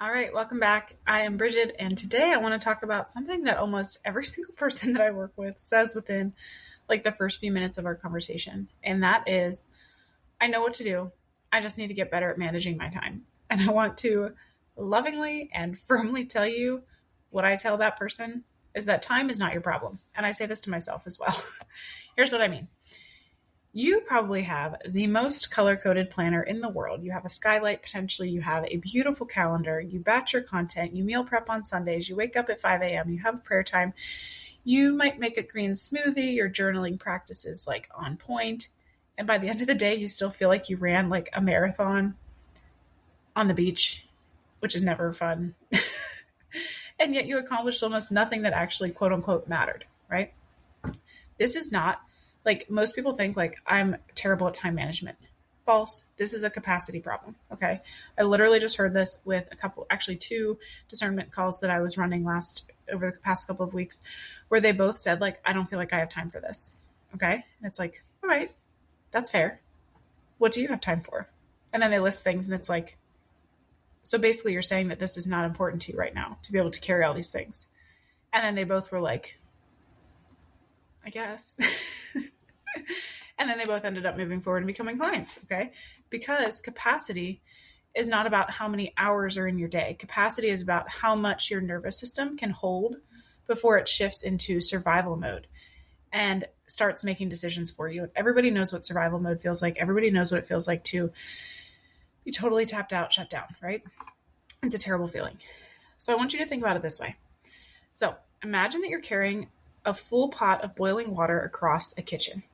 All right, welcome back. I am Brigid, and today I want to talk about something that almost every single person that I work with says within like the first few minutes of our conversation. And that is, I know what to do. I just need to get better at managing my time. And I want to lovingly and firmly tell you what I tell that person is that time is not your problem. And I say this to myself as well. Here's what I mean. You probably have the most color-coded planner in the world. You have a skylight, potentially. You have a beautiful calendar. You batch your content. You meal prep on Sundays. You wake up at 5 a.m. You have a prayer time. You might make a green smoothie. Your journaling practice is like on point. And by the end of the day, you still feel like you ran like a marathon on the beach, which is never fun. And yet you accomplished almost nothing that actually, quote unquote, mattered, right? This is not like most people think like I'm terrible at time management. False. This is a capacity problem. Okay. I literally just heard this with actually two discernment calls that I was running over the past couple of weeks where they both said like, I don't feel like I have time for this. Okay. And it's like, all right, that's fair. What do you have time for? And then they list things and it's like, so basically you're saying that this is not important to you right now to be able to carry all these things. And then they both were like, I guess. And then they both ended up moving forward and becoming clients, okay? Because capacity is not about how many hours are in your day. Capacity is about how much your nervous system can hold before it shifts into survival mode and starts making decisions for you. Everybody knows what survival mode feels like. Everybody knows what it feels like to be totally tapped out, shut down, right? It's a terrible feeling. So I want you to think about it this way. So imagine that you're carrying a full pot of boiling water across a kitchen.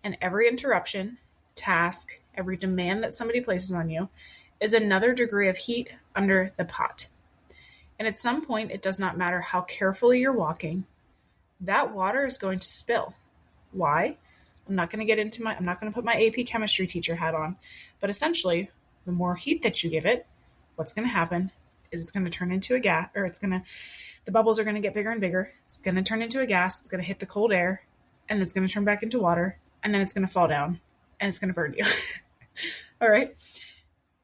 And every interruption, task, every demand that somebody places on you is another degree of heat under the pot. And at some point, it does not matter how carefully you're walking, that water is going to spill. Why? I'm not going to put my AP chemistry teacher hat on, but essentially, the more heat that you give it, what's going to happen is it's going to turn into a gas, or the bubbles are going to get bigger and bigger. It's going to turn into a gas. It's going to hit the cold air, and it's going to turn back into water. And then it's going to fall down and it's going to burn you. All right.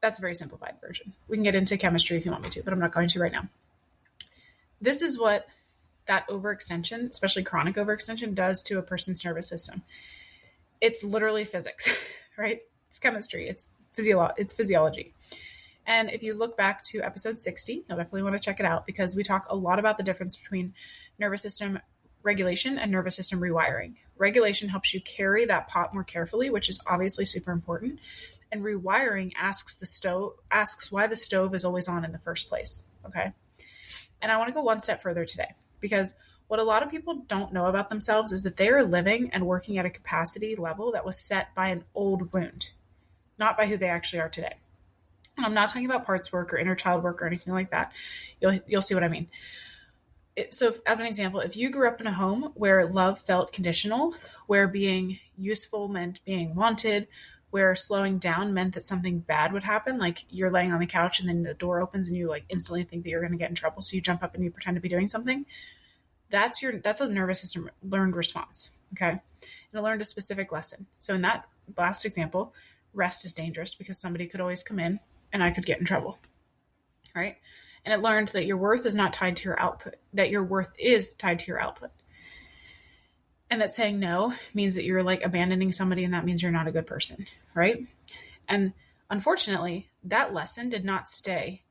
That's a very simplified version. We can get into chemistry if you want me to, but I'm not going to right now. This is what that overextension, especially chronic overextension, does to a person's nervous system. It's literally physics, right? It's chemistry. It's physiology. And if you look back to episode 60, you'll definitely want to check it out because we talk a lot about the difference between nervous system regulation and nervous system rewiring. Regulation helps you carry that pot more carefully, which is obviously super important. And rewiring asks why the stove is always on in the first place. Okay. And I want to go one step further today because what a lot of people don't know about themselves is that they are living and working at a capacity level that was set by an old wound, not by who they actually are today. And I'm not talking about parts work or inner child work or anything like that. You'll see what I mean. So as an example, if you grew up in a home where love felt conditional, where being useful meant being wanted, where slowing down meant that something bad would happen, like you're laying on the couch and then the door opens and you like instantly think that you're going to get in trouble. So you jump up and you pretend to be doing something. That's a nervous system learned response. Okay. And it learned a specific lesson. So in that last example, rest is dangerous because somebody could always come in and I could get in trouble. Right. And it learned that your worth is not tied to your output, that your worth is tied to your output. And that saying no means that you're like abandoning somebody and that means you're not a good person, right? And unfortunately, that lesson did not stay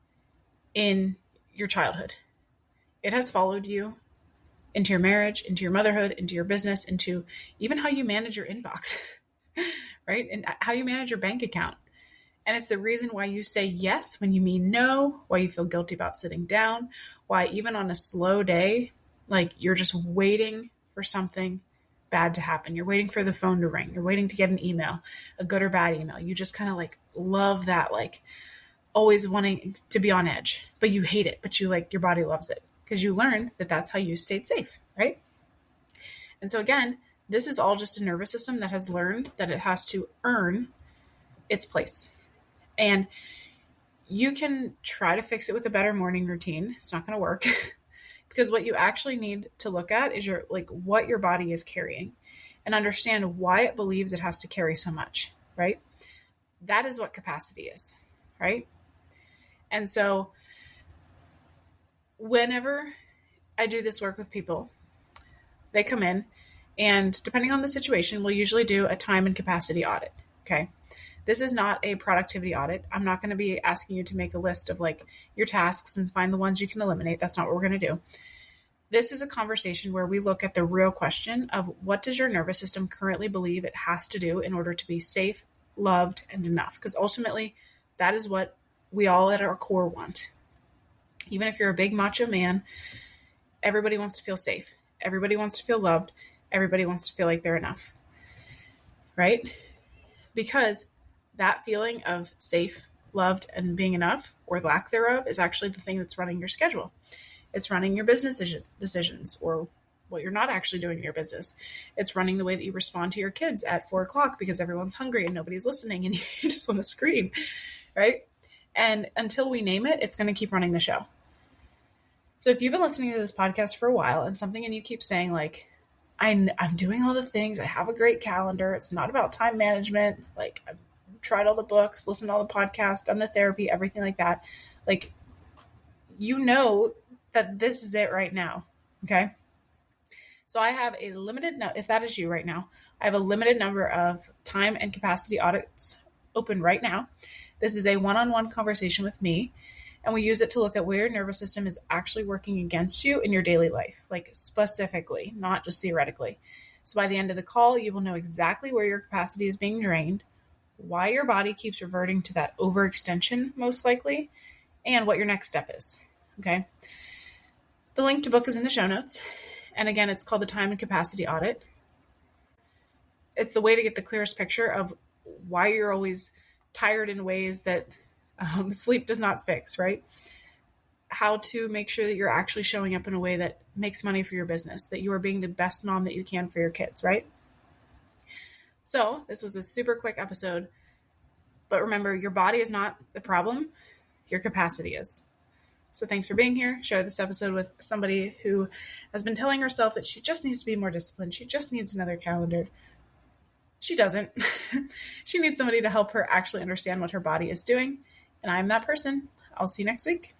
in your childhood. It has followed you into your marriage, into your motherhood, into your business, into even how you manage your inbox, right? And how you manage your bank account. And it's the reason why you say yes when you mean no, why you feel guilty about sitting down, why even on a slow day, like you're just waiting for something bad to happen. You're waiting for the phone to ring. You're waiting to get an email, a good or bad email. You just kind of like love that, like always wanting to be on edge, but you hate it, but you like, your body loves it because you learned that that's how you stayed safe, right? And so again, this is all just a nervous system that has learned that it has to earn its place. And you can try to fix it with a better morning routine. It's not going to work because what you actually need to look at is what your body is carrying and understand why it believes it has to carry so much, right? That is what capacity is, right? And so Whenever I do this work with people, they come in and depending on the situation, we'll usually do a time and capacity audit. Okay. This is not a productivity audit. I'm not going to be asking you to make a list of like your tasks and find the ones you can eliminate. That's not what we're going to do. This is a conversation where we look at the real question of what does your nervous system currently believe it has to do in order to be safe, loved, and enough? Because ultimately, that is what we all at our core want. Even if you're a big macho man, everybody wants to feel safe. Everybody wants to feel loved. Everybody wants to feel like they're enough, right? Because that feeling of safe, loved, and being enough, or lack thereof, is actually the thing that's running your schedule. It's running your business decisions, or what you're not actually doing in your business. It's running the way that you respond to your kids at 4:00 because everyone's hungry and nobody's listening and you just want to scream, right? And until we name it, it's going to keep running the show. So if you've been listening to this podcast for a while and something and you keep saying like, I'm doing all the things, I have a great calendar, it's not about time management, like I've tried all the books, listened to all the podcasts, done the therapy, everything like that, like you know that this is it right now, okay? So I have a limited, if that is you right now, I have a limited number of time and capacity audits open right now. This is a one-on-one conversation with me, and we use it to look at where your nervous system is actually working against you in your daily life, like specifically, not just theoretically. So by the end of the call, you will know exactly where your capacity is being drained, why your body keeps reverting to that overextension most likely, and what your next step is, okay? The link to book is in the show notes. And again, it's called the Time and Capacity Audit. It's the way to get the clearest picture of why you're always tired in ways that sleep does not fix, right? How to make sure that you're actually showing up in a way that makes money for your business, that you are being the best mom that you can for your kids, right? So this was a super quick episode, but remember, your body is not the problem, your capacity is. So thanks for being here. Share this episode with somebody who has been telling herself that she just needs to be more disciplined. She just needs another calendar. She doesn't. She needs somebody to help her actually understand what her body is doing. And I'm that person. I'll see you next week.